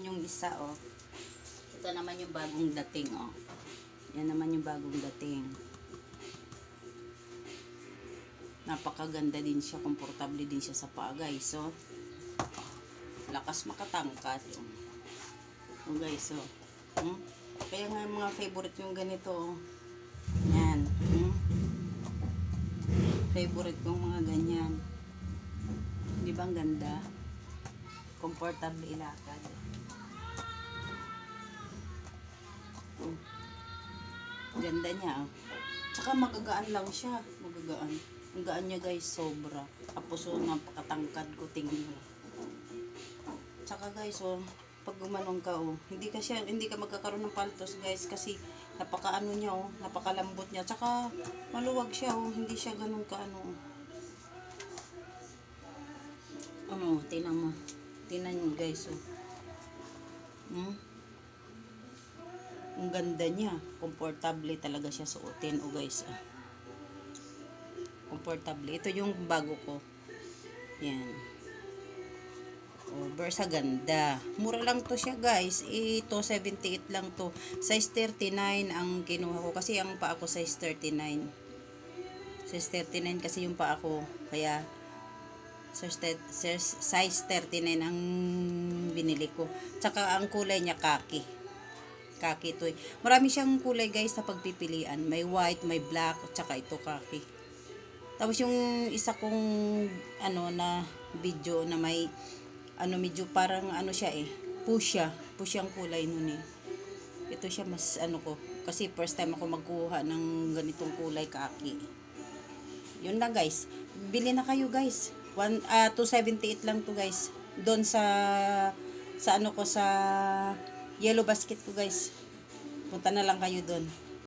yung isa, oh. Ito naman yung bagong dating, oh. Yan naman yung bagong dating. Napakaganda din siya, komportable din siya sa paa, guys. So, lakas makatangkat. Oh, guys, oh. Kaya nga mga favorite yung ganito, oh. Yan. Favorite yung mga ganyan. Di ba ang ganda? Comfortable ilakad. Ganda niya, oh. Tsaka magagaan lang siya. Magagaan. Ang gaan niya, guys, sobra. Tapos, oh, napakatangkad ko, tingin mo. Tsaka, guys, oh, pag gumanong ka, oh, hindi ka magkakaroon ng paltos, guys, kasi napakaano niya, oh, napakalambot niya. Tsaka maluwag siya, oh, hindi siya ganun kaano. Ano, tingnan mo. Tingnan niyo, guys, oh. Ang ganda niya. Komportable talaga siya suotin, oh, guys, ah. Komportable. Ito yung bago ko. Yan. Oh, Versa ganda. Mura lang to siya, guys. Ito 78 lang to. Size 39 ang kinuha ko kasi ang paa ko size 39. Size 39 kasi yung paa ko. Kaya size 39 ang binili ko. Tsaka ang kulay niya kaki. Kaki to. Marami siyang kulay, guys, sa pagpipilian. May white, may black, tsaka ito kaki. Tapos yung isa kong ano na video na may ano medyo parang ano siya pusya ang kulay nun eh. Ito siya mas ano ko kasi first time ako magkuha ng ganitong kulay kaki. Yun lang, guys. Bili na kayo, guys. 278 lang to, guys. Doon sa ano ko sa Yellow Basket ko, guys. Punta na lang kayo doon.